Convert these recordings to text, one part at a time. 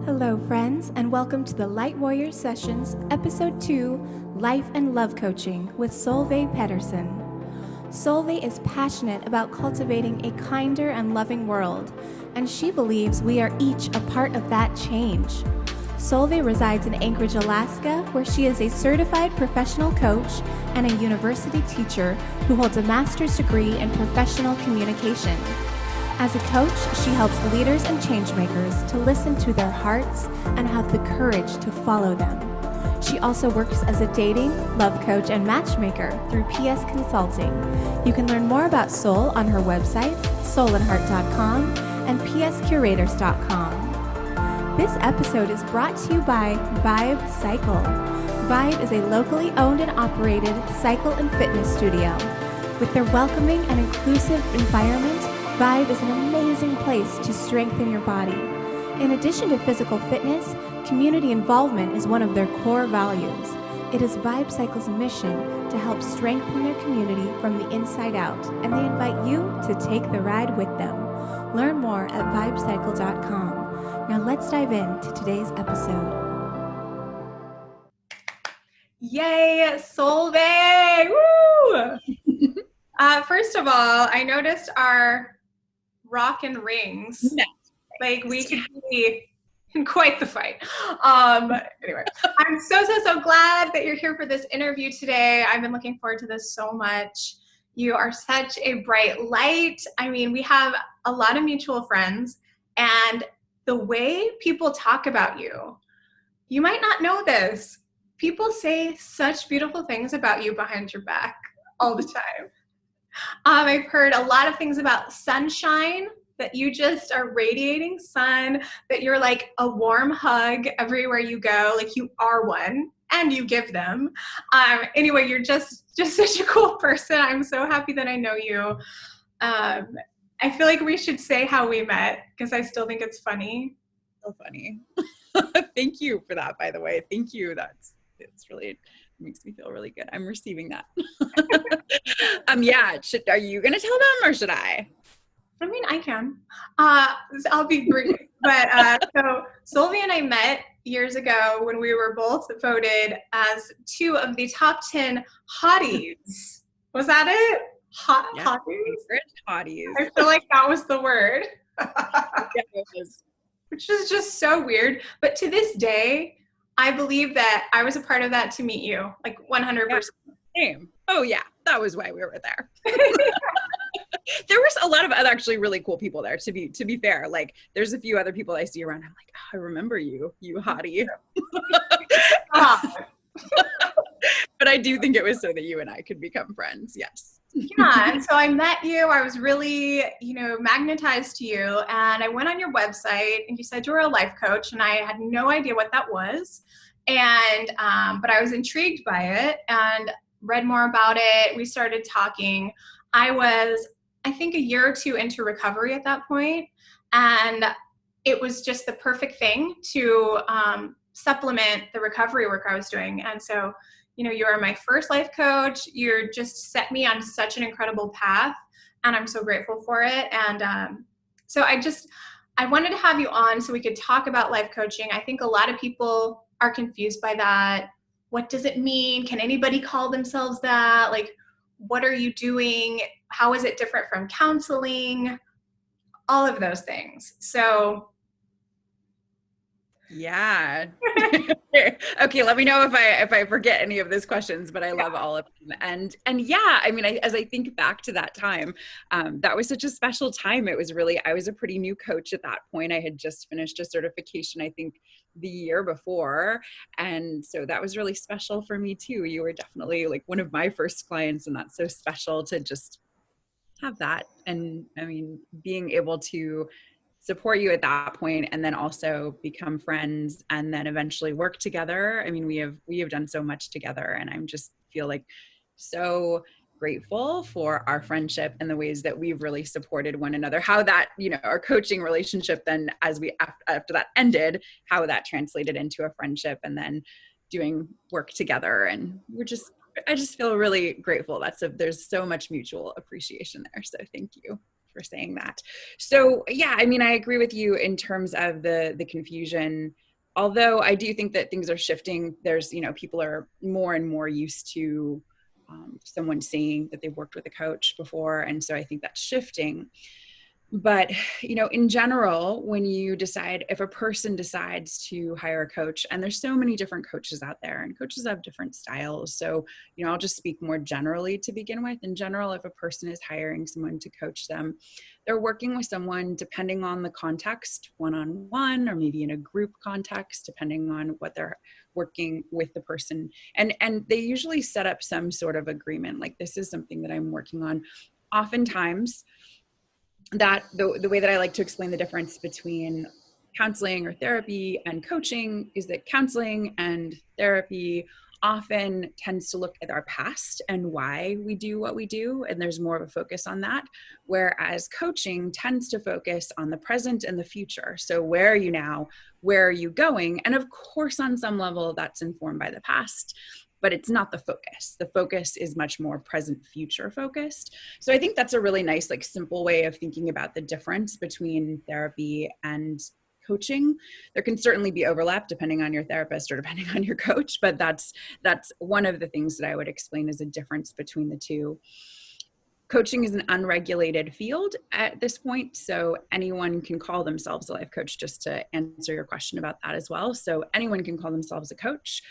Hello, friends, and welcome to the Light Warrior Sessions, Episode 2, Life and Love Coaching with Solveig Pedersen. Solveig is passionate about cultivating a kinder and loving world, and she believes we are each a part of that change. Solveig resides in Anchorage, Alaska, where she is a certified professional coach and a university teacher who holds a master's degree in professional communication. As a coach, she helps leaders and changemakers to listen to their hearts and have the courage to follow them. She also works as a dating, love coach, and matchmaker through PS Consulting. You can learn more about Soul on her websites, soulandheart.com and pscurators.com. This episode is brought to you by Vibe Cycle. Vibe is a locally owned and operated cycle and fitness studio. With their welcoming and inclusive environment, Vibe is an amazing place to strengthen your body. In addition to physical fitness, community involvement is one of their core values. It is Vibe Cycle's mission to help strengthen their community from the inside out, and they invite you to take the ride with them. Learn more at vibecycle.com. Now let's dive into today's episode. Yay, Solveig! Woo! First of all, I noticed our rockin' rings. Nice. Like we could be in quite the fight. Anyway, I'm so glad that you're here for this interview today. I've been looking forward to this so much. You are such a bright light. I mean, we have a lot of mutual friends, and the way people talk about you, you might not know this. People say such beautiful things about you behind your back all the time. I've heard a lot of things about sunshine, that you just are radiating sun, that you're like a warm hug everywhere you go, like you are one, and you give them. Anyway, you're just such a cool person. I'm so happy that I know you. I feel like we should say how we met, because I still think it's funny. So funny. Thank you for that, by the way. Thank you. It's really makes me feel really good. I'm receiving that. Yeah. Are you going to tell them or should I? I mean, I can. I'll be brief. But so Solveig and I met years ago when we were both voted as 2 of the top 10 hotties. Was that it? Hotties? Hotties. I feel like that was the word. Yeah, it was. Which is just so weird. But to this day, I believe that I was a part of that to meet you, like 100%. Yeah, same. Oh yeah, that was why we were there. There was a lot of other actually really cool people there, to be fair. Like there's a few other people I see around. I'm like, oh, I remember you hottie. But I do think it was so that you and I could become friends. Yes. Yeah, and so I met you. I was really, magnetized to you, and I went on your website, and you said you were a life coach, and I had no idea what that was, and but I was intrigued by it and read more about it. We started talking. I was, I think, a year or 2 into recovery at that point, and it was just the perfect thing to supplement the recovery work I was doing, and so you are my first life coach. You're just set me on such an incredible path, and I'm so grateful for it. And so I wanted to have you on so we could talk about life coaching. I think a lot of people are confused by that. What does it mean? Can anybody call themselves that? Like, what are you doing? How is it different from counseling? All of those things. So yeah. Okay, let me know if I forget any of those questions, but I love all of them. And yeah, I mean, as I think back to that time, that was such a special time. It was really, I was a pretty new coach at that point. I had just finished a certification, I think the year before. And so that was really special for me too. You were definitely like one of my first clients, and that's so special to just have that. And I mean, being able to support you at that point and then also become friends and then eventually work together. I mean, we have done so much together, and I'm just feel like so grateful for our friendship and the ways that we've really supported one another, how that, our coaching relationship then as we, after that ended, how that translated into a friendship and then doing work together. And I just feel really grateful. There's so much mutual appreciation there. So thank you for saying that. So yeah, I mean, I agree with you in terms of the confusion. Although I do think that things are shifting. There's, people are more and more used to someone saying that they've worked with a coach before. And so I think that's shifting. But, in general, when if a person decides to hire a coach, and there's so many different coaches out there and coaches have different styles. So, I'll just speak more generally to begin with. In general, if a person is hiring someone to coach them, they're working with someone depending on the context, one-on-one, or maybe in a group context, depending on what they're working with the person. And they usually set up some sort of agreement. Like, this is something that I'm working on. Oftentimes, that the way that I like to explain the difference between counseling or therapy and coaching is that counseling and therapy often tends to look at our past and why we do what we do, and there's more of a focus on that, whereas coaching tends to focus on the present and the future. So where are you now? Where are you going? And of course, on some level, that's informed by the past, but it's not the focus. The focus is much more present future focused. So I think that's a really nice, simple way of thinking about the difference between therapy and coaching. There can certainly be overlap depending on your therapist or depending on your coach, but that's one of the things that I would explain as a difference between the two. Coaching is an unregulated field at this point, so anyone can call themselves a life coach, just to answer your question about that as well. So anyone can call themselves a coach.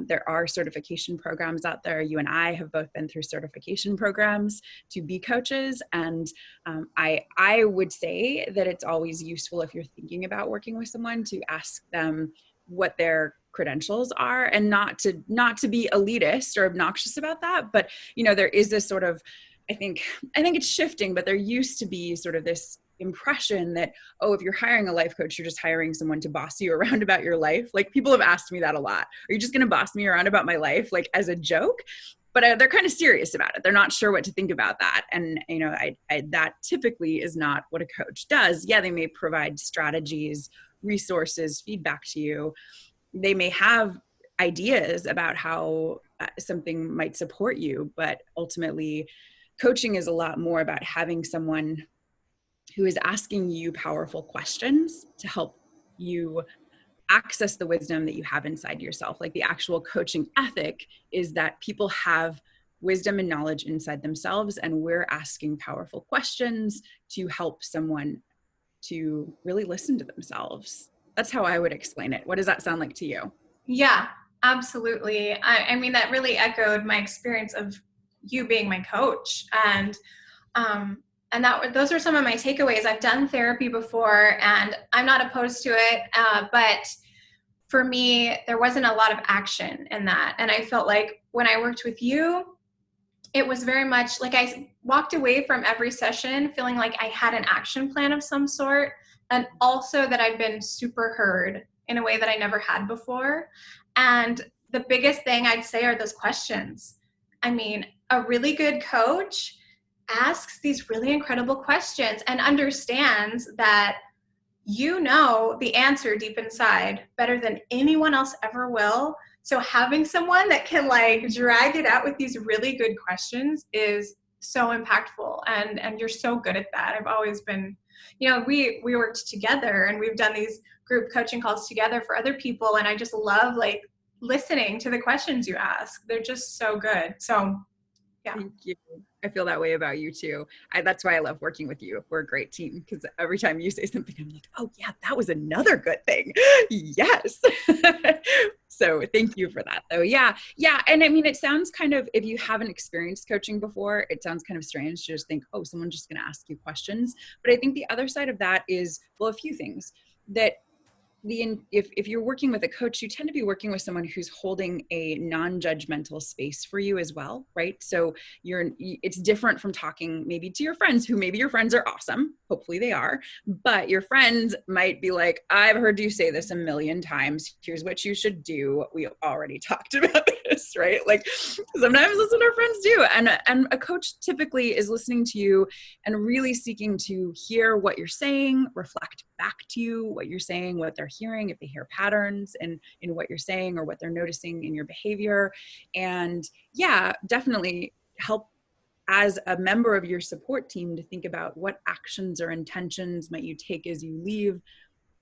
There are certification programs out there. You and I have both been through certification programs to be coaches. And I would say that it's always useful, if you're thinking about working with someone, to ask them what their credentials are, and not to be elitist or obnoxious about that. But, there is this sort of, I think it's shifting, but there used to be sort of this impression that, oh, if you're hiring a life coach, you're just hiring someone to boss you around about your life. Like, people have asked me that a lot. Are you just going to boss me around about my life, as a joke? But they're kind of serious about it. They're not sure what to think about that. And, that typically is not what a coach does. Yeah, they may provide strategies, resources, feedback to you. They may have ideas about how something might support you, but ultimately, coaching is a lot more about having someone who is asking you powerful questions to help you access the wisdom that you have inside yourself. Like, the actual coaching ethic is that people have wisdom and knowledge inside themselves, and we're asking powerful questions to help someone to really listen to themselves. That's how I would explain it. What does that sound like to you? Yeah, absolutely. I mean, that really echoed my experience of you being my coach. And those are some of my takeaways. I've done therapy before, and I'm not opposed to it. But for me, there wasn't a lot of action in that. And I felt like when I worked with you, it was very much like I walked away from every session feeling like I had an action plan of some sort, and also that I'd been super heard in a way that I never had before. And the biggest thing I'd say are those questions. I mean, a really good coach asks these really incredible questions and understands that the answer deep inside better than anyone else ever will. So having someone that can drag it out with these really good questions is so impactful, and you're so good at that. I've always been, we worked together, and we've done these group coaching calls together for other people, and I just love listening to the questions you ask. They're just so good. So yeah. Thank you. I feel that way about you too. That's why I love working with you. We're a great team, because every time you say something, I'm like, oh yeah, that was another good thing. Yes. So thank you for that though. Yeah. Yeah. And I mean, it sounds kind of, if you haven't experienced coaching before, it sounds kind of strange to just think, oh, someone's just going to ask you questions. But I think the other side of that is, well, a few things that if you're working with a coach, you tend to be working with someone who's holding a non-judgmental space for you as well, right? So it's different from talking maybe to your friends, who maybe your friends are awesome, hopefully they are, but your friends might be like, I've heard you say this a million times, here's what you should do, we already talked about this, right? Sometimes that's what our friends do. And a coach typically is listening to you and really seeking to hear what you're saying, reflect back to you what you're saying, what they're hearing, if they hear patterns in what you're saying or what they're noticing in your behavior. And yeah, definitely help as a member of your support team to think about what actions or intentions might you take as you leave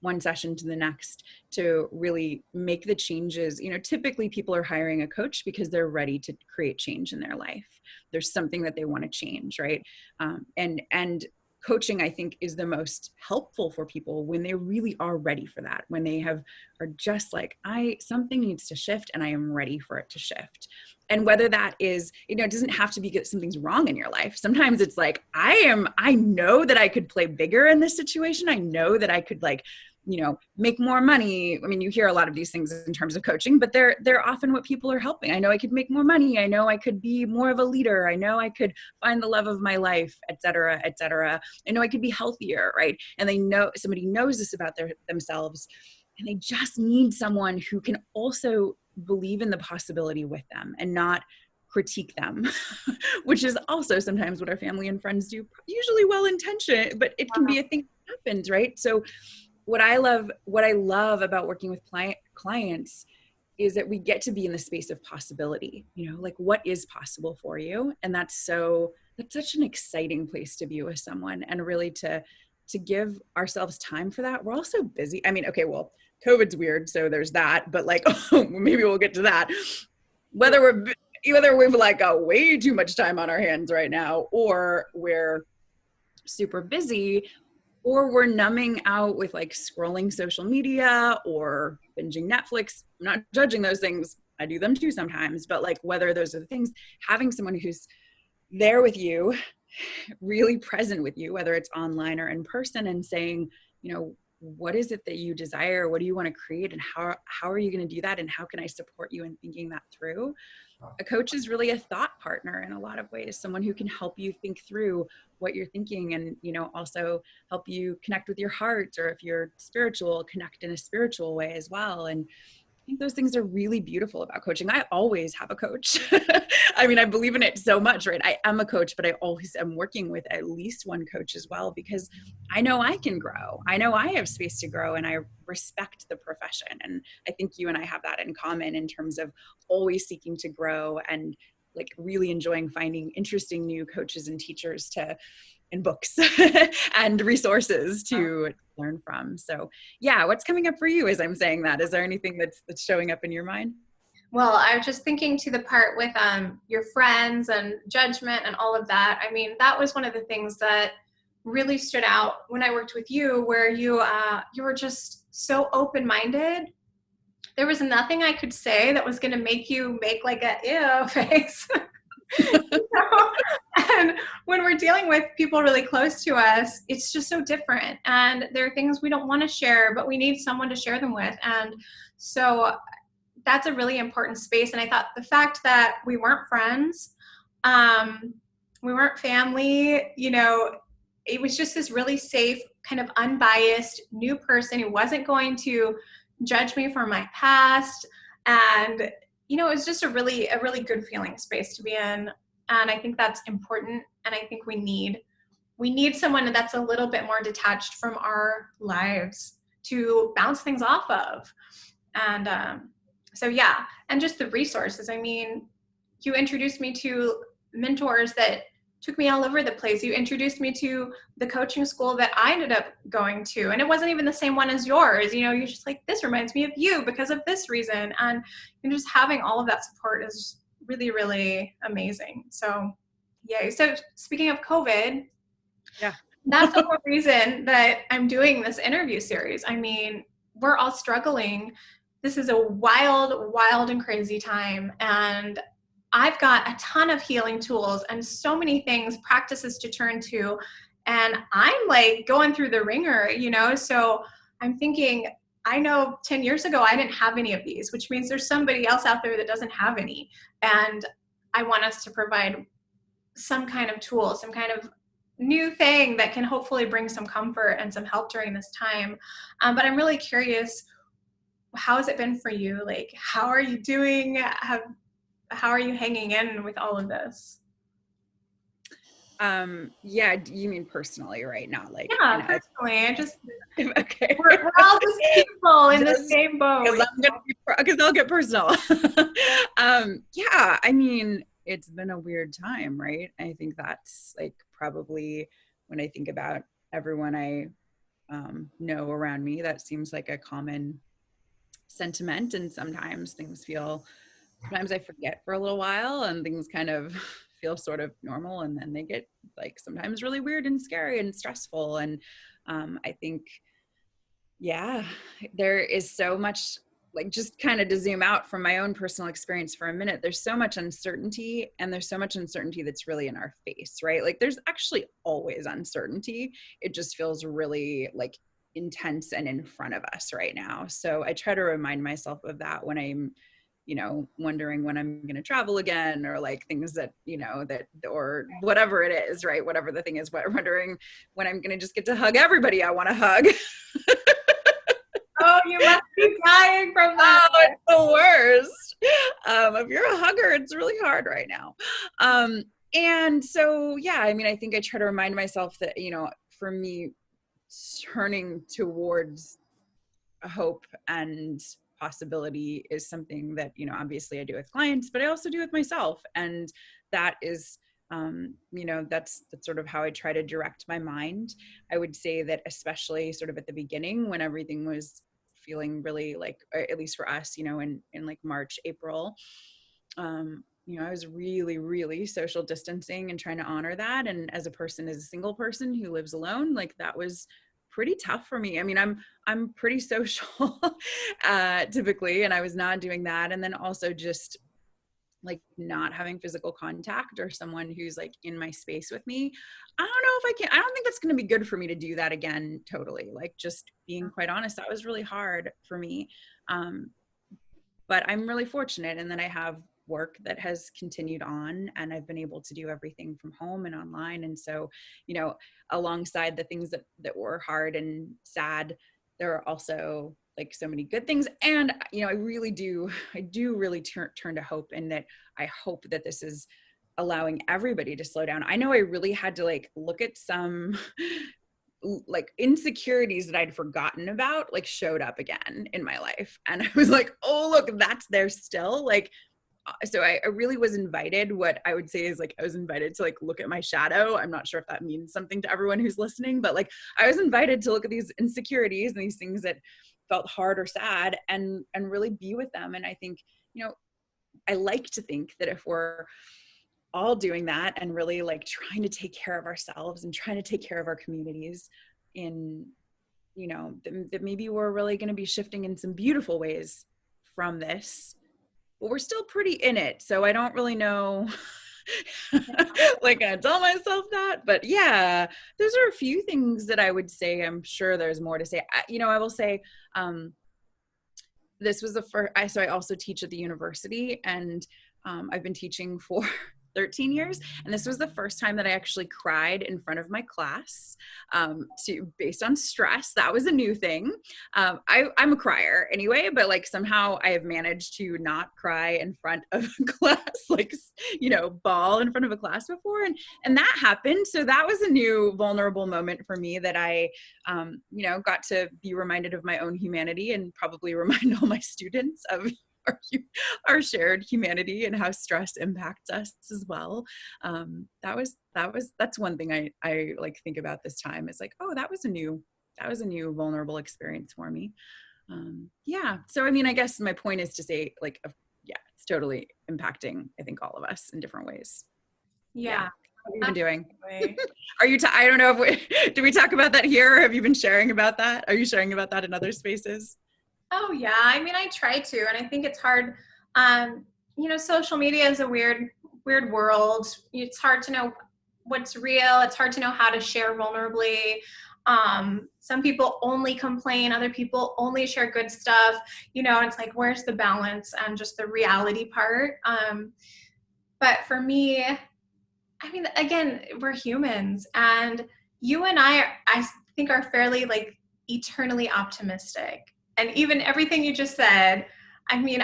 one session to the next to really make the changes. Typically people are hiring a coach because they're ready to create change in their life. There's something that they want to change, right? And coaching, I think, is the most helpful for people when they really are ready for that, when they are just like, something needs to shift and I am ready for it to shift. And whether that is, it doesn't have to be that something's wrong in your life. Sometimes it's like, I know that I could play bigger in this situation. I know that I could make more money. I mean, you hear a lot of these things in terms of coaching, but they're often what people are helping. I know I could make more money. I know I could be more of a leader. I know I could find the love of my life, et cetera, et cetera. I know I could be healthier, right? And they know somebody knows this about themselves, and they just need someone who can also believe in the possibility with them and not critique them, which is also sometimes what our family and friends do, usually well-intentioned, but it can be a thing that happens, right? So what I love about working with clients is that we get to be in the space of possibility, like what is possible for you. And that's such an exciting place to be with someone, and really to give ourselves time for that. We're also busy. I mean, okay, well, COVID's weird, so there's that, but like, maybe we'll get to that. Whether we've like got way too much time on our hands right now, or we're super busy, or we're numbing out with like scrolling social media or binging Netflix. I'm not judging those things. I do them too sometimes, but like whether those are the things, having someone who's there with you, really present with you, whether it's online or in person, and saying, what is it that you desire? What do you want to create? And how are you going to do that? And how can I support you in thinking that through? A coach is really a thought partner in a lot of ways, someone who can help you think through what you're thinking, and, also help you connect with your heart, or if you're spiritual, connect in a spiritual way as well. And I think those things are really beautiful about coaching. I always have a coach. I mean, I believe in it so much, right? I am a coach, but I always am working with at least one coach as well, because I know I can grow. I know I have space to grow, and I respect the profession. And I think you and I have that in common in terms of always seeking to grow, and like really enjoying finding interesting new coaches and teachers and books and resources to learn from. So yeah, what's coming up for you as I'm saying that? Is there anything that's showing up in your mind? Well, I was just thinking to the part with your friends and judgment and all of that. I mean, that was one of the things that really stood out when I worked with you, where you were just so open-minded. There was nothing I could say that was going to make you make like a ew face. And when we're dealing with people really close to us, it's just so different. And there are things we don't want to share, but we need someone to share them with. And so that's a really important space. And I thought the fact that we weren't friends, we weren't family, it was just this really safe, kind of unbiased new person who wasn't going to judge me for my past. And, it was just a really good feeling space to be in. And I think that's important. And I think we need someone that's a little bit more detached from our lives to bounce things off of. And so, yeah. And just the resources. I mean, you introduced me to mentors that took me all over the place. You introduced me to the coaching school that I ended up going to, and it wasn't even the same one as yours. You're just like, this reminds me of you because of this reason. And just having all of that support is really, really amazing. So, yay. So speaking of COVID, yeah, that's the whole reason that I'm doing this interview series. I mean, we're all struggling. This is a wild, wild and crazy time. And I've got a ton of healing tools and so many things, practices to turn to. And I'm like going through the ringer, so I'm thinking, I know 10 years ago, I didn't have any of these, which means there's somebody else out there that doesn't have any. And I want us to provide some kind of tool, some kind of new thing that can hopefully bring some comfort and some help during this time. But I'm really curious, how has it been for you? Like, how are you doing? How are you hanging in with all of this? Yeah, you mean personally, right? Not like, yeah, personally. I just okay. We're all just people in the same boat. Because I'll get personal. Yeah, I mean, it's been a weird time, right? I think that's like probably when I think about everyone I know around me, that seems like a common sentiment. And sometimes I forget for a little while and things kind of feel sort of normal, and then they get like sometimes really weird and scary and stressful. And I think, yeah, there is so much, like, just kind of to zoom out from my own personal experience for a minute, there's so much uncertainty, and there's so much uncertainty that's really in our face, right? Like there's actually always uncertainty. It just feels really like intense and in front of us right now. So I try to remind myself of that when I'm, wondering when I'm going to travel again, or like things that, or whatever it is, right? Whatever the thing is, wondering when I'm going to just get to hug everybody I want to hug. Oh, you must be dying from that. Oh, it's the worst. If you're a hugger, it's really hard right now. And so, yeah, I mean, I think I try to remind myself that, for me, turning towards hope and possibility is something that, obviously I do with clients, but I also do with myself. And that is, that's sort of how I try to direct my mind. I would say that especially sort of at the beginning when everything was feeling really like, at least for us, in like March, April, I was really, really social distancing and trying to honor that. And as a single person who lives alone, like that was pretty tough for me. I mean, I'm pretty social typically, and I was not doing that. And then also just like not having physical contact or someone who's like in my space with me. I don't know if I can, I don't think that's going to be good for me to do that again. Totally. Like just being quite honest, that was really hard for me. But I'm really fortunate in that I have work that has continued on, and I've been able to do everything from home and online. And so, alongside the things that were hard and sad, there are also like so many good things. And, I do really turn to hope, in that I hope that this is allowing everybody to slow down. I know I really had to like look at some like insecurities that I'd forgotten about, like showed up again in my life. And I was like, oh, look, that's there still. Like, so I really was invited. What I would say is like, I was invited to like look at my shadow. I'm not sure if that means something to everyone who's listening, but like I was invited to look at these insecurities and these things that felt hard or sad, and really be with them. And I think, I like to think that if we're all doing that and really like trying to take care of ourselves and trying to take care of our communities in, that maybe we're really going to be shifting in some beautiful ways from this, but we're still pretty in it. So I don't really know, like I tell myself that, but yeah, those are a few things that I would say. I'm sure there's more to say. I will say, this was the first, so I also teach at the university, and I've been teaching for 13 years. And this was the first time that I actually cried in front of my class, based on stress. That was a new thing. I'm a crier anyway, but like somehow I have managed to not cry in front of a class, like, bawl in front of a class before. And that happened. So that was a new vulnerable moment for me that I, got to be reminded of my own humanity, and probably remind all my students of our shared humanity and how stress impacts us as well. That's one thing I like think about this time, is like, oh, that was a new vulnerable experience for me. Yeah. So, I mean, I guess my point is to say, like, yeah, it's totally impacting, I think, all of us in different ways. Yeah. What have you been doing? Are you, I don't know if do we talk about that here, or have you been sharing about that? Are you sharing about that in other spaces? Oh yeah, I mean, I try to, and I think it's hard. Social media is a weird world. It's hard to know what's real. It's hard to know how to share vulnerably. Some people only complain, other people only share good stuff. And it's like, where's the balance and just the reality part? But for me, I mean, again, we're humans, and you and I think, are fairly like eternally optimistic. And even everything you just said, I mean,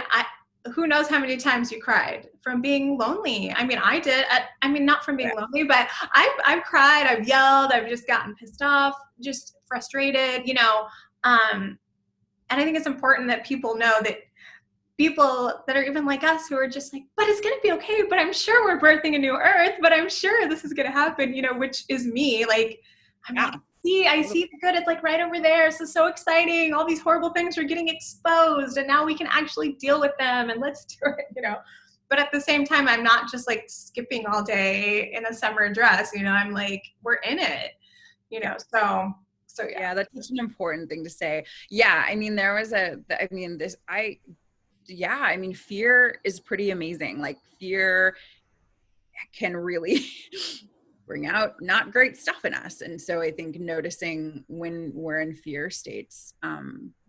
who knows how many times you cried from being lonely. I mean, I did. I mean, not from being lonely, but I've cried, I've yelled, I've just gotten pissed off, just frustrated, and I think it's important that people know that people that are even like us who are just like, but it's going to be okay. But I'm sure we're birthing a new earth, but I'm sure this is going to happen, you know, which is me. Like, I'm like, Yeah. see, I see the good. It's like right over there. This is so exciting. All these horrible things are getting exposed and now we can actually deal with them and let's do it, you know. But at the same time, I'm not just like skipping all day in a summer dress, you know, I'm like, we're in it, you know, so yeah. Yeah, that's such an important thing to say. Yeah, I mean, I mean, fear is pretty amazing. Like fear can really bring out not great stuff in us. And so I think noticing when we're in fear states,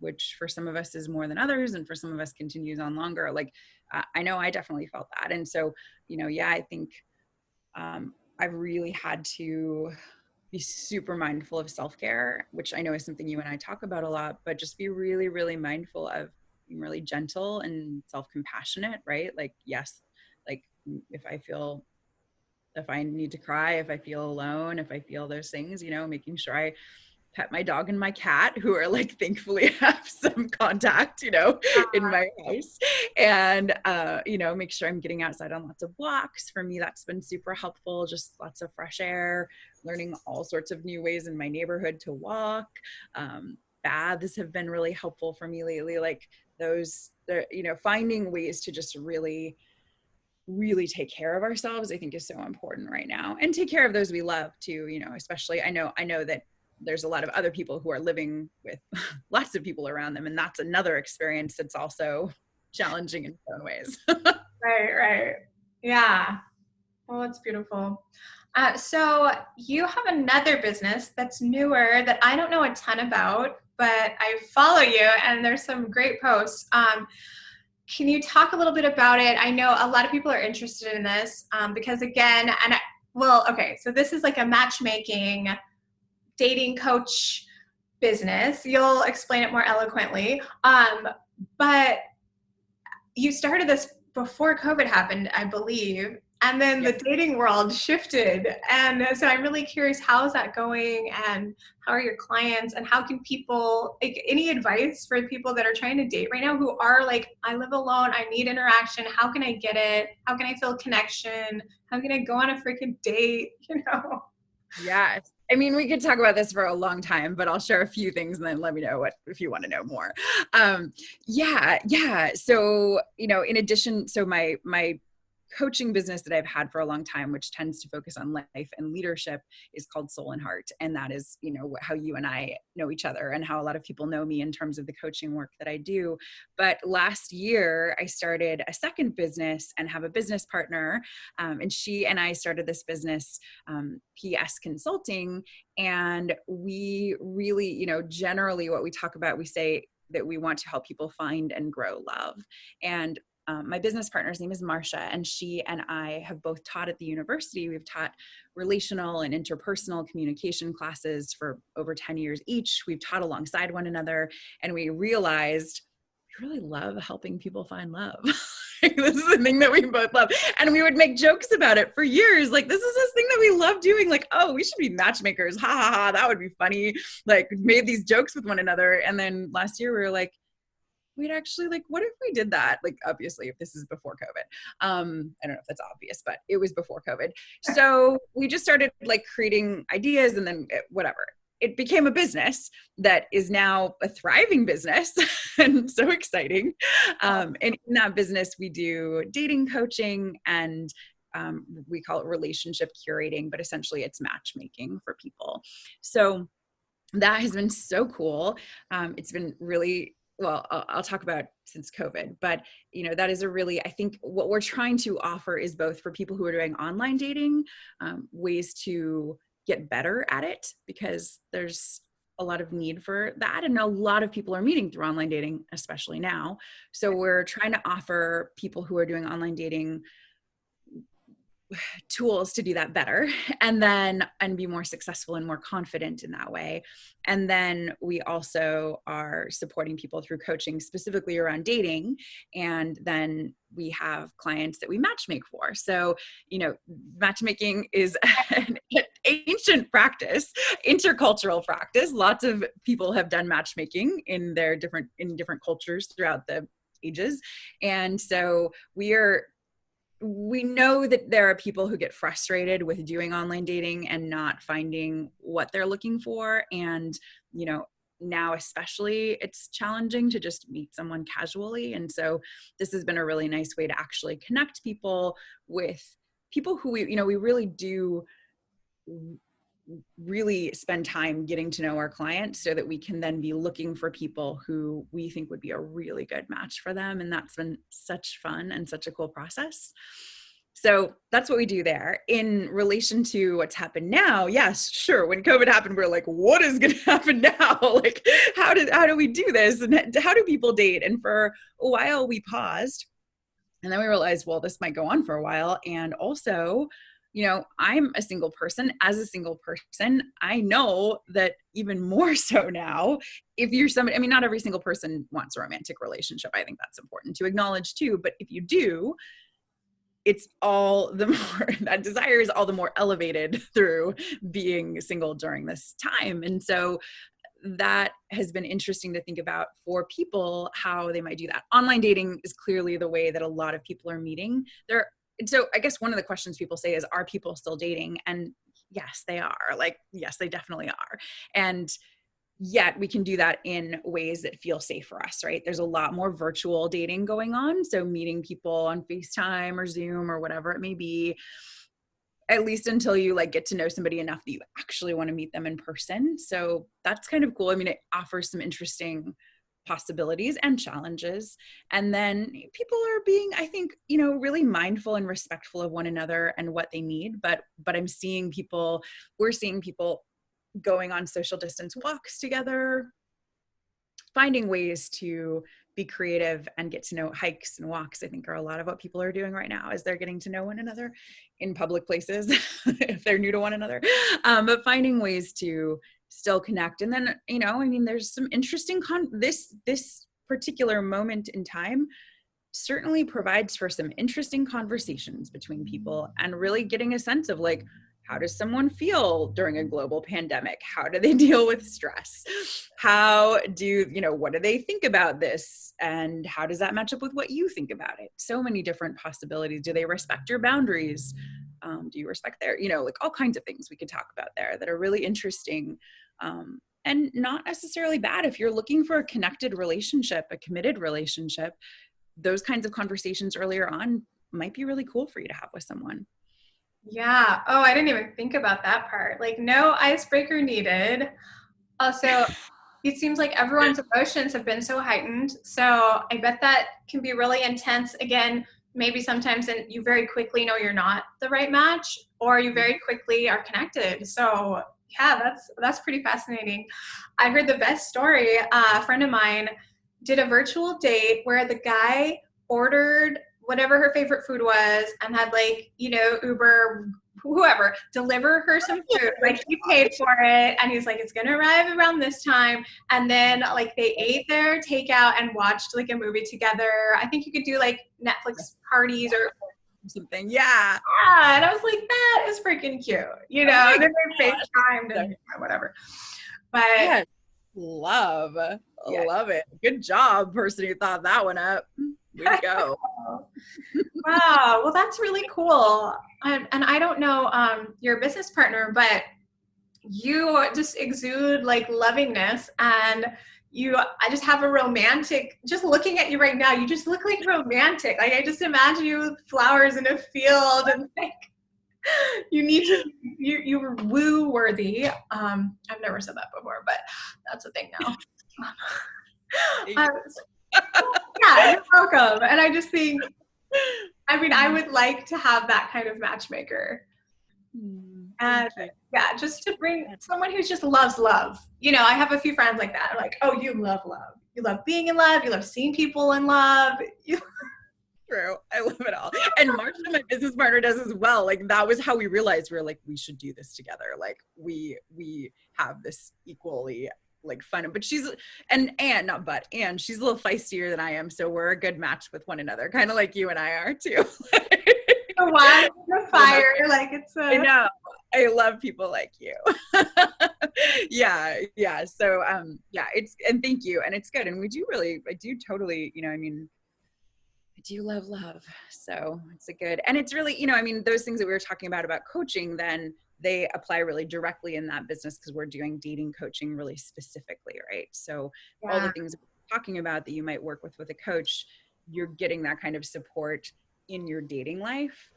which for some of us is more than others, and for some of us continues on longer, like I know I definitely felt that. And so, you know, yeah, I think I've really had to be super mindful of self-care, which I know is something you and I talk about a lot, but just be really, really mindful of being really gentle and self-compassionate, right? Like, yes, like if I need to cry, if I feel alone, if I feel those things, you know, making sure I pet my dog and my cat, who are like thankfully have some contact, you know, in my house, and you know, make sure I'm getting outside on lots of walks. For me, that's been super helpful. Just lots of fresh air, learning all sorts of new ways in my neighborhood to walk. Baths have been really helpful for me lately. Like you know, finding ways to just really take care of ourselves, I think is so important right now, and take care of those we love too, you know, especially I know that there's a lot of other people who are living with lots of people around them, and that's another experience that's also challenging in its own ways. Right. Yeah. Well, that's beautiful. So you have another business that's newer that I don't know a ton about, but I follow you and there's some great posts. Can you talk a little bit about it? I know a lot of people are interested in this because again, okay, so this is like a matchmaking dating coach business. You'll explain it more eloquently. But you started this before COVID happened, I believe. And then the Yep. dating world shifted. And so I'm really curious, how is that going? And how are your clients? And how can people, like, any advice for people that are trying to date right now who are like, I live alone, I need interaction. How can I get it? How can I feel connection? How can I go on a freaking date? You know? Yes. I mean, we could talk about this for a long time, but I'll share a few things and then let me know if you want to know more. Yeah. So, you know, in addition, so my coaching business that I've had for a long time, which tends to focus on life and leadership, is called Soul and Heart. And that is, you know, how you and I know each other and how a lot of people know me in terms of the coaching work that I do. But last year I started a second business and have a business partner. And she and I started this business, PS Consulting. And we really, you know, generally what we talk about, we say that we want to help people find and grow love. And my business partner's name is Marcia, and she and I have both taught at the university. We've taught relational and interpersonal communication classes for over 10 years each. We've taught alongside one another, and we realized we really love helping people find love. This is the thing that we both love. And we would make jokes about it for years. Like, this is this thing that we love doing. Like, oh, we should be matchmakers. Ha ha ha. That would be funny. Like, made these jokes with one another. And then last year we were like, we'd actually like, what if we did that? Like, obviously, if this is before COVID, I don't know if that's obvious, but it was before COVID. So we just started like creating ideas, and then whatever. It became a business that is now a thriving business and so exciting. And in that business, we do dating coaching and we call it relationship curating, but essentially it's matchmaking for people. So that has been so cool. It's been really, well, I'll talk about since COVID, but you know, that is a really, I think what we're trying to offer is both for people who are doing online dating, ways to get better at it, because there's a lot of need for that. And a lot of people are meeting through online dating, especially now. So we're trying to offer people who are doing online dating tools to do that better, and be more successful and more confident in that way. And then we also are supporting people through coaching specifically around dating. And then we have clients that we matchmake for. So, you know, matchmaking is an ancient practice, intercultural practice. Lots of people have done matchmaking in different cultures throughout the ages. And so we know that there are people who get frustrated with doing online dating and not finding what they're looking for. And, you know, now especially it's challenging to just meet someone casually. And so this has been a really nice way to actually connect people with people who we really do really spend time getting to know our clients so that we can then be looking for people who we think would be a really good match for them. And that's been such fun and such a cool process. So that's what we do there. In relation to what's happened now, yes, sure. When COVID happened, we we're like, what is going to happen now? Like, how do we do this? And how do people date? And for a while we paused, and then we realized, well, this might go on for a while. And also, you know, I'm a single person. As a single person, I know that even more so now, if you're somebody, I mean, not every single person wants a romantic relationship. I think that's important to acknowledge too. But if you do, it's all the more, that desire is all the more elevated through being single during this time. And so that has been interesting to think about for people, how they might do that. Online dating is clearly the way that a lot of people are meeting. So I guess one of the questions people say is, are people still dating? And yes, they are. Like, yes, they definitely are. And yet we can do that in ways that feel safe for us, right? There's a lot more virtual dating going on. So meeting people on FaceTime or Zoom or whatever it may be, at least until you like get to know somebody enough that you actually want to meet them in person. So that's kind of cool. I mean, it offers some interesting possibilities and challenges. And then people are being, I think, you know, really mindful and respectful of one another and what they need. But we're seeing people going on social distance walks together, finding ways to be creative and get to know. Hikes and walks, I think, are a lot of what people are doing right now as they're getting to know one another in public places if they're new to one another, but finding ways to still connect. And then, you know, I mean, there's some interesting this particular moment in time certainly provides for some interesting conversations between people and really getting a sense of like, how does someone feel during a global pandemic? How do they deal with stress? What do they think about this? And how does that match up with what you think about it? So many different possibilities. Do they respect your boundaries? Do you respect their, like all kinds of things we could talk about there that are really interesting, and not necessarily bad. If you're looking for a connected relationship, a committed relationship, those kinds of conversations earlier on might be really cool for you to have with someone. Yeah. Oh, I didn't even think about that part. Like, no icebreaker needed. Also, it seems like everyone's emotions have been so heightened. So I bet that can be really intense. Again, maybe sometimes you very quickly know you're not the right match, or you very quickly are connected. So yeah, that's pretty fascinating. I heard the best story. A friend of mine did a virtual date where the guy ordered whatever her favorite food was and had Uber, whoever, deliver her some food. Like, he paid for it and he's like, it's gonna arrive around this time. And then they ate their takeout and watched a movie together. I think you could do Netflix parties or something. Yeah. Yeah. And I was like, that is freaking cute. And then they FaceTimed and whatever. But yes. Love it. Good job, person who thought that one up. Way to go. Wow. Well, that's really cool. And I don't know your business partner, but you just exude lovingness, and I just have a romantic, just looking at you right now, you just look like romantic. I just imagine you with flowers in a field and you're woo worthy. I've never said that before, but that's a thing now. Yeah, you're welcome. And I just think, I would like to have that kind of matchmaker. And yeah, just to bring someone who just loves love. I have a few friends like that. I'm like, oh, you love love. You love being in love. You love seeing people in love. True. I love it all. And Marsha, my business partner, does as well. That was how we realized we should do this together. We have this equally fun, but she's and she's a little feistier than I am. So we're a good match with one another, kind of like you and I are too. The wine, the fire, I know. I love people like you. Yeah. So, and thank you. And it's good. And I do totally, I do love love. So it's a good, and it's really, you know, I mean, those things that we were talking about coaching, then they apply really directly in that business because we're doing dating coaching really specifically, right? So all Yeah. the things we're talking about that you might work with a coach, you're getting that kind of support in your dating life,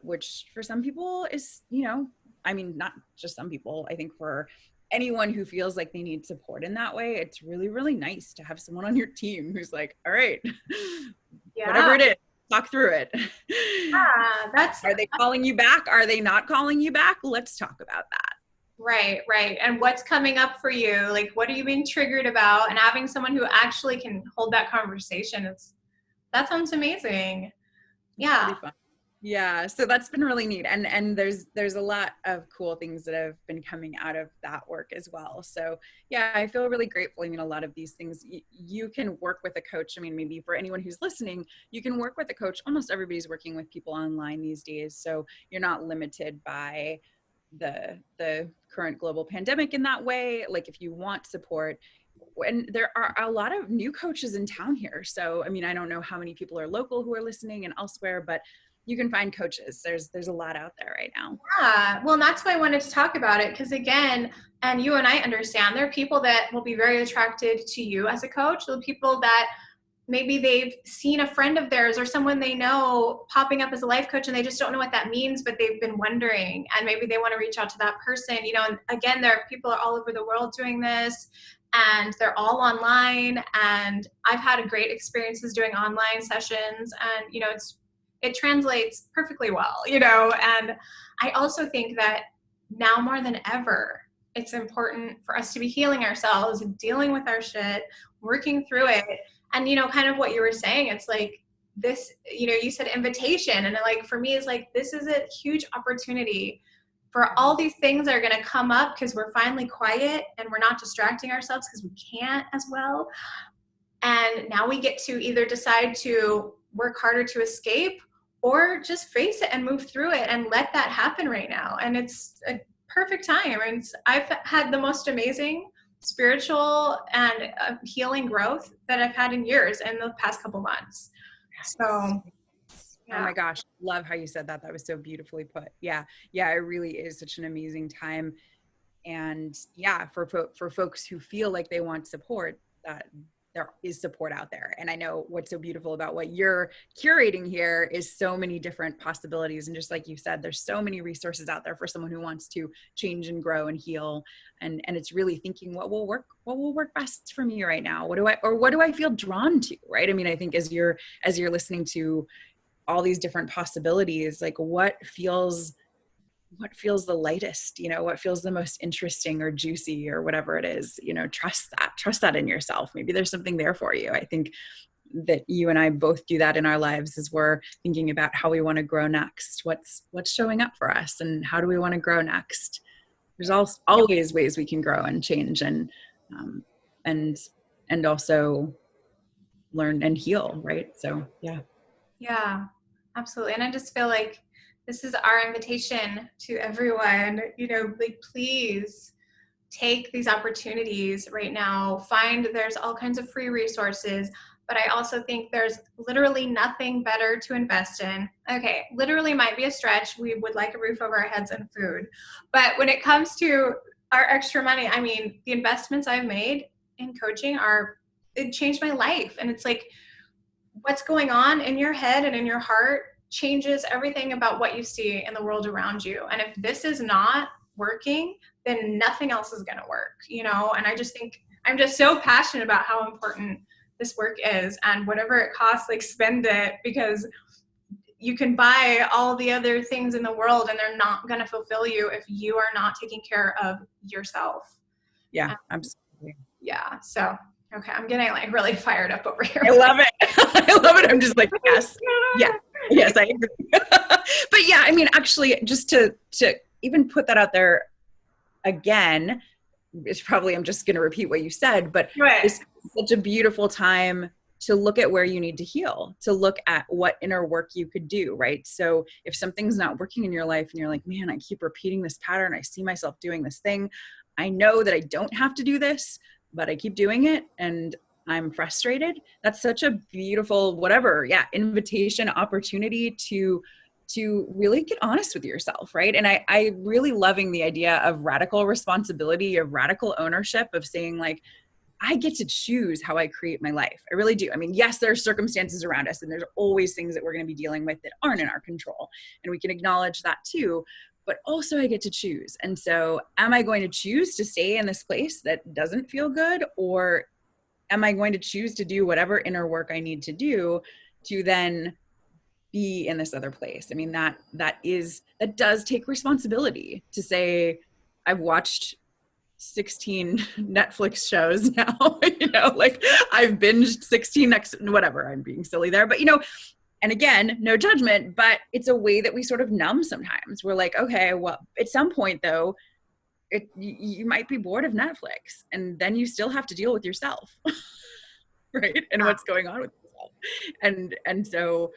which for some people is, you know, I mean, not just some people, I think for anyone who feels like they need support in that way, it's really, really nice to have someone on your team who's like, all right, Yeah. whatever it is, talk through it. Yeah. Are they calling you back? Are they not calling you back? Let's talk about that. Right, right. And what's coming up for you? Like, what are you being triggered about? And having someone who actually can hold that conversation, that sounds amazing. It's Yeah. really fun. Yeah, so that's been really neat, and there's a lot of cool things that have been coming out of that work as well. So yeah, I feel really grateful. I mean, a lot of these things you can work with a coach. I mean, maybe for anyone who's listening, you can work with a coach. Almost everybody's working with people online these days, so you're not limited by the current global pandemic in that way. Like if you want support, and there are a lot of new coaches in town here. So, I mean, I don't know how many people are local who are listening and elsewhere, but you can find coaches. There's a lot out there right now. Yeah. Well, and that's why I wanted to talk about it. Because again, and you and I understand, there are people that will be very attracted to you as a coach. The people that maybe they've seen a friend of theirs or someone they know popping up as a life coach and they just don't know what that means, but they've been wondering, and maybe they want to reach out to that person, you know. And again, there are people all over the world doing this, and they're all online, and I've had great experiences doing online sessions, and you know, it translates perfectly well, you know. And I also think that now more than ever, it's important for us to be healing ourselves and dealing with our shit, working through it. And you know, kind of what you were saying, it's like this, you know, you said invitation, and like for me, it's like this is a huge opportunity for all these things that are going to come up because we're finally quiet and we're not distracting ourselves because we can't as well. And now we get to either decide to work harder to escape or just face it and move through it and let that happen right now. And it's a perfect time. And I've had the most amazing spiritual and healing growth that I've had in years in the past couple months. So, yeah. Oh my gosh, love how you said that. That was so beautifully put. Yeah, yeah, it really is such an amazing time. And yeah, for folks who feel like they want support, that there is support out there. And I know what's so beautiful about what you're curating here is so many different possibilities. And just like you said, there's so many resources out there for someone who wants to change and grow and heal. And it's really thinking what will work best for me right now? What do I feel drawn to? Right. I mean, I think as you're listening to all these different possibilities, like what feels the lightest, you know, what feels the most interesting or juicy or whatever it is, you know, trust that in yourself. Maybe there's something there for you. I think that you and I both do that in our lives as we're thinking about how we want to grow next. What's showing up for us and how do we want to grow next? There's always ways we can grow and change and also learn and heal. Right. So, yeah. yeah, absolutely. And I just feel like this is our invitation to everyone, you know, like please take these opportunities right now. There's all kinds of free resources, but I also think there's literally nothing better to invest in. Okay, literally might be a stretch. We would like a roof over our heads and food. But when it comes to our extra money, I mean, the investments I've made in coaching it changed my life. And it's like, what's going on in your head and in your heart changes everything about what you see in the world around you. And if this is not working, then nothing else is going to work, you know? And I just think I'm just so passionate about how important this work is, and whatever it costs, like spend it, because you can buy all the other things in the world and they're not going to fulfill you if you are not taking care of yourself. Yeah, absolutely. Yeah. So, okay. I'm getting like really fired up over here. I love it. I love it. I'm just like, yes. Yeah. Yes, I agree. But yeah, I mean, actually, just to even put that out there again, it's probably, I'm just going to repeat what you said, but it's such a beautiful time to look at where you need to heal, to look at what inner work you could do, right? So if something's not working in your life and you're like, man, I keep repeating this pattern, I see myself doing this thing, I know that I don't have to do this, but I keep doing it. And I'm frustrated. That's such a beautiful, whatever, yeah, invitation, opportunity to really get honest with yourself, right? And I really loving the idea of radical responsibility, of radical ownership, of saying like, I get to choose how I create my life. I really do. I mean, yes, there are circumstances around us, and there's always things that we're going to be dealing with that aren't in our control. And we can acknowledge that too. But also, I get to choose. And so, am I going to choose to stay in this place that doesn't feel good? Or am I going to choose to do whatever inner work I need to do to then be in this other place? I mean, that does take responsibility to say, I've watched 16 Netflix shows now, like I've binged 16 next, whatever, I'm being silly there, but and again, no judgment, but it's a way that we sort of numb sometimes. We're like, okay, well, at some point though, you might be bored of Netflix, and then you still have to deal with yourself, right? And what's going on with yourself. And so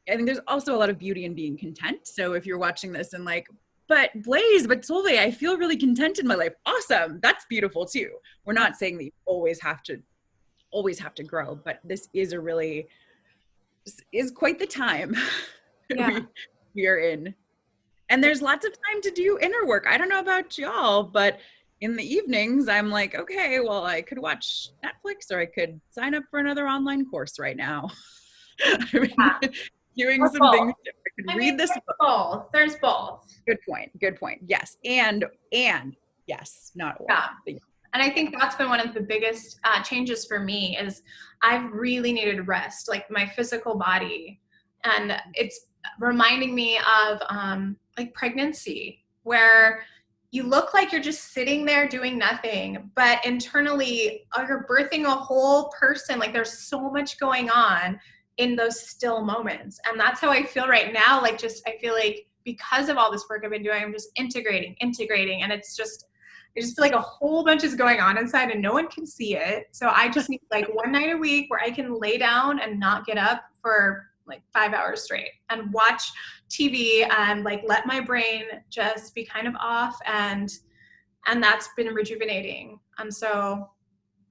I think there's also a lot of beauty in being content. So if you're watching this and like, but Solveig, I feel really content in my life. Awesome. That's beautiful too. We're not saying that you always have to grow, but this is quite the time we are in. And there's lots of time to do inner work. I don't know about y'all, but in the evenings, I'm like, okay, well, I could watch Netflix, or I could sign up for another online course right now. I mean, doing some things. I could read this book. There's both. Good point. Yes. And yes, not or. Yeah. And I think that's been one of the biggest changes for me is I've really needed rest, like my physical body. And it's reminding me of like pregnancy, where you look like you're just sitting there doing nothing, but internally you're birthing a whole person. Like there's so much going on in those still moments. And that's how I feel right now. Like I feel like because of all this work I've been doing, I'm just integrating. And I just feel like a whole bunch is going on inside and no one can see it. So I just need like one night a week where I can lay down and not get up for like 5 hours straight and watch TV and like let my brain just be kind of off. And that's been rejuvenating. And so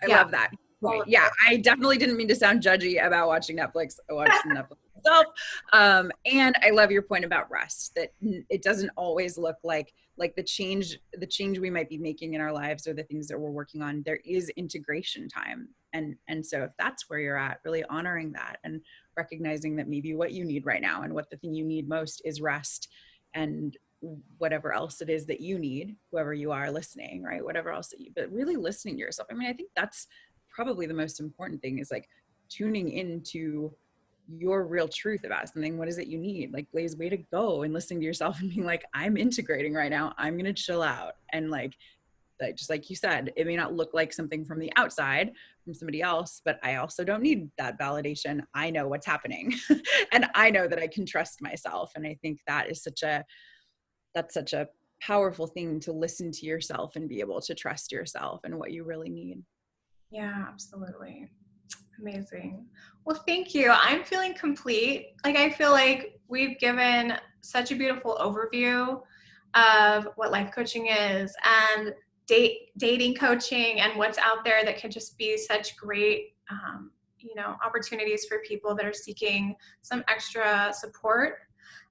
I love that. Right. Yeah, I definitely didn't mean to sound judgy about watching Netflix. I watched Netflix myself. And I love your point about rest, that it doesn't always look like the change we might be making in our lives or the things that we're working on. There is integration time. And so if that's where you're at, really honoring that and recognizing that maybe what you need right now and what the thing you need most is rest, and whatever else it is that you need, whoever you are listening, right? Whatever else but really listening to yourself. I mean, I think that's probably the most important thing, is like tuning into your real truth about something. What is it you need? Like, Blaze, way to go, and listening to yourself and being like, I'm integrating right now. I'm going to chill out. And like, just like you said, it may not look like something from the outside from somebody else, but I also don't need that validation. I know what's happening and I know that I can trust myself. And I think that's such a powerful thing, to listen to yourself and be able to trust yourself and what you really need. Yeah, absolutely. Amazing. Well, thank you. I'm feeling complete. Like, I feel like we've given such a beautiful overview of what life coaching is, and dating coaching, and what's out there that can just be such great, opportunities for people that are seeking some extra support.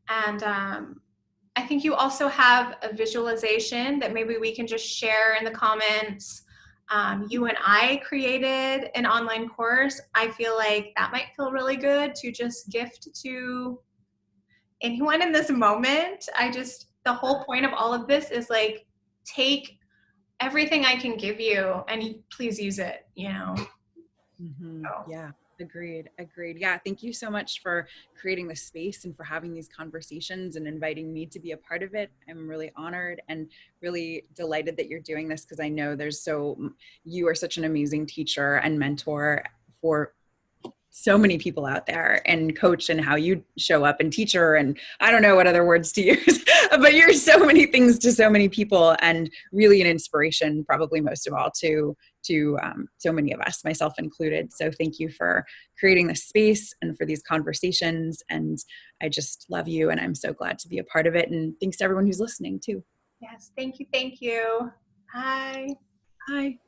And I think you also have a visualization that maybe we can just share in the comments. You and I created an online course. I feel like that might feel really good to just gift to anyone in this moment. The whole point of all of this is like, take everything I can give you and please use it, Mm-hmm. So. Yeah. Agreed. Yeah. Thank you so much for creating the space and for having these conversations and inviting me to be a part of it. I'm really honored and really delighted that you're doing this, because I know you are such an amazing teacher and mentor for so many people out there, and coach, and how you show up, and teacher, and I don't know what other words to use, but you're so many things to so many people, and really an inspiration, probably most of all, to so many of us, myself included. So thank you for creating this space and for these conversations. And I just love you, and I'm so glad to be a part of it. And thanks to everyone who's listening too. Yes. Thank you. Bye. Bye.